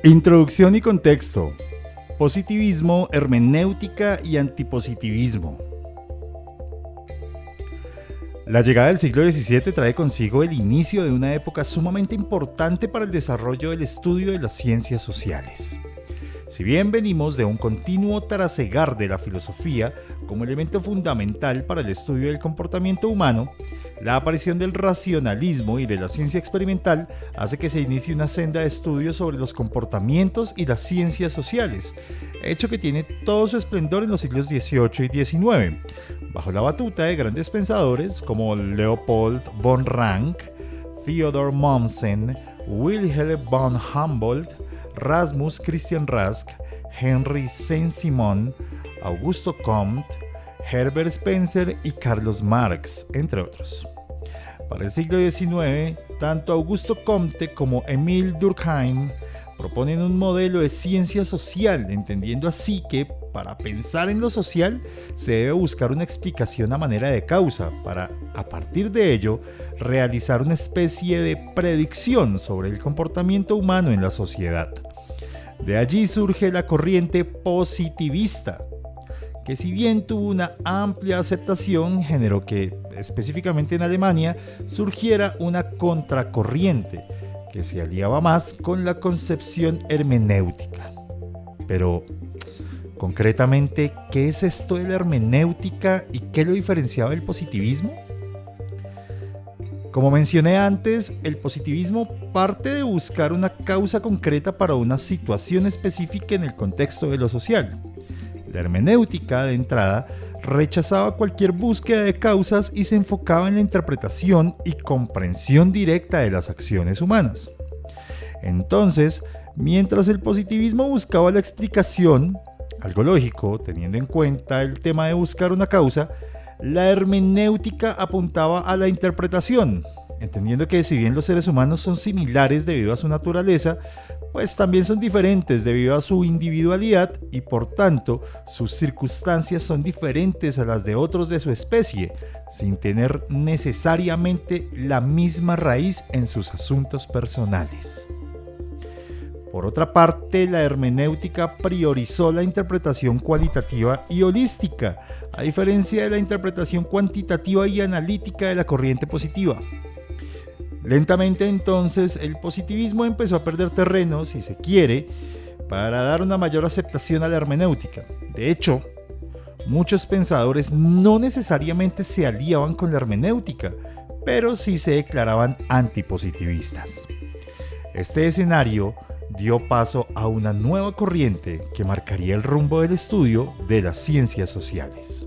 Introducción y contexto. Positivismo, hermenéutica y antipositivismo. La llegada del siglo XVII trae consigo el inicio de una época sumamente importante para el desarrollo del estudio de las ciencias sociales. Si bien venimos de un continuo trasegar de la filosofía como elemento fundamental para el estudio del comportamiento humano, la aparición del racionalismo y de la ciencia experimental hace que se inicie una senda de estudios sobre los comportamientos y las ciencias sociales, hecho que tiene todo su esplendor en los siglos XVIII y XIX, bajo la batuta de grandes pensadores como Leopold von Ranke, Theodor Mommsen, Wilhelm von Humboldt, Rasmus Christian Rask, Henry Saint-Simon, Augusto Comte, Herbert Spencer y Carlos Marx, entre otros. Para el siglo XIX, tanto Augusto Comte como Emile Durkheim proponen un modelo de ciencia social, entendiendo así que para pensar en lo social se debe buscar una explicación a manera de causa para, a partir de ello, realizar una especie de predicción sobre el comportamiento humano en la sociedad. De allí surge la corriente positivista, que si bien tuvo una amplia aceptación, generó que, específicamente en Alemania, surgiera una contracorriente, que se aliaba más con la concepción hermenéutica. Pero, concretamente, ¿qué es esto de la hermenéutica y qué lo diferenciaba del positivismo? Como mencioné antes, el positivismo parte de buscar una causa concreta para una situación específica en el contexto de lo social. La hermenéutica, de entrada, rechazaba cualquier búsqueda de causas y se enfocaba en la interpretación y comprensión directa de las acciones humanas. Entonces, mientras el positivismo buscaba la explicación, algo lógico, teniendo en cuenta el tema de buscar una causa, la hermenéutica apuntaba a la interpretación, entendiendo que si bien los seres humanos son similares debido a su naturaleza, pues también son diferentes debido a su individualidad y por tanto sus circunstancias son diferentes a las de otros de su especie, sin tener necesariamente la misma raíz en sus asuntos personales. Por otra parte, la hermenéutica priorizó la interpretación cualitativa y holística, a diferencia de la interpretación cuantitativa y analítica de la corriente positiva. Lentamente entonces el positivismo empezó a perder terreno, si se quiere, para dar una mayor aceptación a la hermenéutica. De hecho, muchos pensadores no necesariamente se aliaban con la hermenéutica, pero sí se declaraban antipositivistas. Este escenario dio paso a una nueva corriente que marcaría el rumbo del estudio de las ciencias sociales.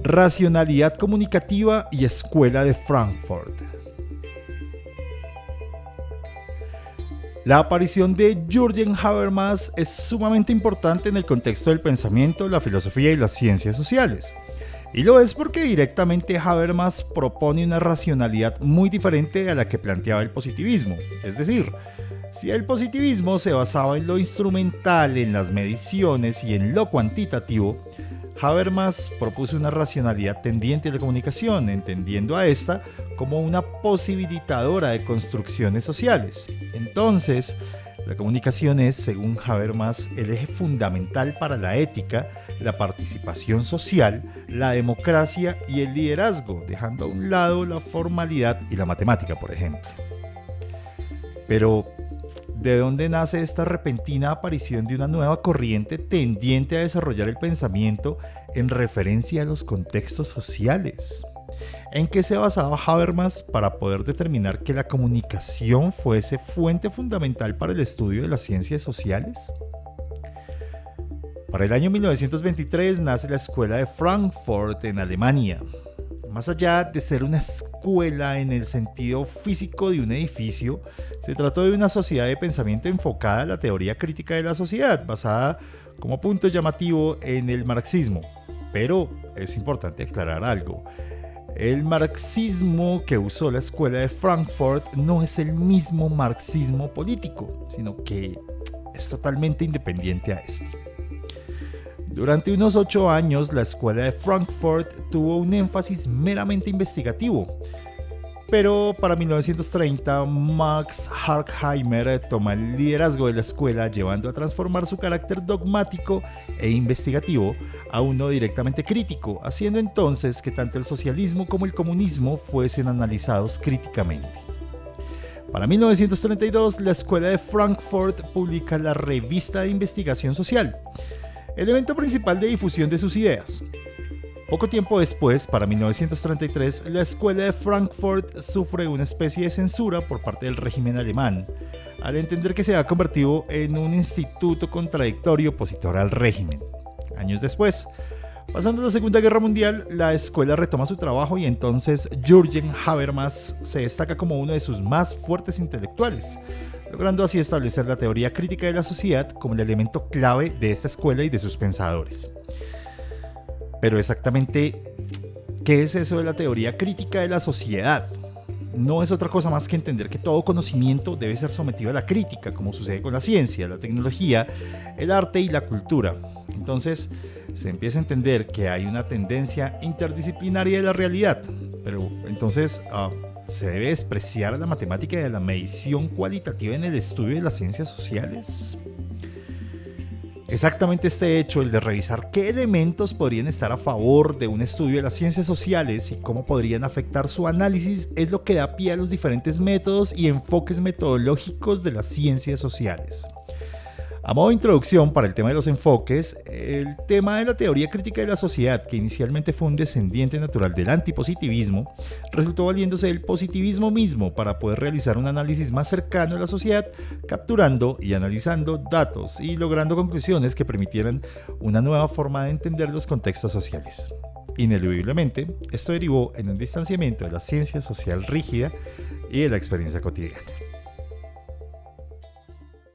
Racionalidad comunicativa y Escuela de Frankfurt. La aparición de Jürgen Habermas es sumamente importante en el contexto del pensamiento, la filosofía y las ciencias sociales. Y lo es porque directamente Habermas propone una racionalidad muy diferente a la que planteaba el positivismo. Es decir, si el positivismo se basaba en lo instrumental, en las mediciones y en lo cuantitativo, Habermas propuso una racionalidad tendiente a la comunicación, entendiendo a esta como una posibilitadora de construcciones sociales. Entonces, la comunicación es, según Habermas, el eje fundamental para la ética, la participación social, la democracia y el liderazgo, dejando a un lado la formalidad y la matemática, por ejemplo. Pero, ¿de dónde nace esta repentina aparición de una nueva corriente tendiente a desarrollar el pensamiento en referencia a los contextos sociales? ¿En qué se basaba Habermas para poder determinar que la comunicación fuese fuente fundamental para el estudio de las ciencias sociales? Para el año 1923 nace la Escuela de Frankfurt en Alemania. Más allá de ser una escuela en el sentido físico de un edificio, se trató de una sociedad de pensamiento enfocada a la teoría crítica de la sociedad, basada como punto llamativo en el marxismo. Pero es importante aclarar algo. El marxismo que usó la Escuela de Frankfurt no es el mismo marxismo político, sino que es totalmente independiente a este. Durante unos 8 años, la Escuela de Frankfurt tuvo un énfasis meramente investigativo, Pero para 1930, Max Horkheimer toma el liderazgo de la escuela, llevando a transformar su carácter dogmático e investigativo a uno directamente crítico, haciendo entonces que tanto el socialismo como el comunismo fuesen analizados críticamente. Para 1932, la Escuela de Frankfurt publica la Revista de Investigación Social, el evento principal de difusión de sus ideas. Poco tiempo después, para 1933, la Escuela de Frankfurt sufre una especie de censura por parte del régimen alemán, al entender que se ha convertido en un instituto contradictorio opositor al régimen. Años después, pasando la Segunda Guerra Mundial, la escuela retoma su trabajo y entonces Jürgen Habermas se destaca como uno de sus más fuertes intelectuales, logrando así establecer la teoría crítica de la sociedad como el elemento clave de esta escuela y de sus pensadores. Pero exactamente, ¿qué es eso de la teoría crítica de la sociedad? No es otra cosa más que entender que todo conocimiento debe ser sometido a la crítica, como sucede con la ciencia, la tecnología, el arte y la cultura. Entonces, se empieza a entender que hay una tendencia interdisciplinaria de la realidad, pero entonces se debe despreciar la matemática y la medición cualitativa en el estudio de las ciencias sociales. Exactamente este hecho, el de revisar qué elementos podrían estar a favor de un estudio de las ciencias sociales y cómo podrían afectar su análisis, es lo que da pie a los diferentes métodos y enfoques metodológicos de las ciencias sociales. A modo de introducción para el tema de los enfoques, el tema de la teoría crítica de la sociedad, que inicialmente fue un descendiente natural del antipositivismo, resultó valiéndose del positivismo mismo para poder realizar un análisis más cercano a la sociedad, capturando y analizando datos y logrando conclusiones que permitieran una nueva forma de entender los contextos sociales. Ineludiblemente, esto derivó en un distanciamiento de la ciencia social rígida y de la experiencia cotidiana.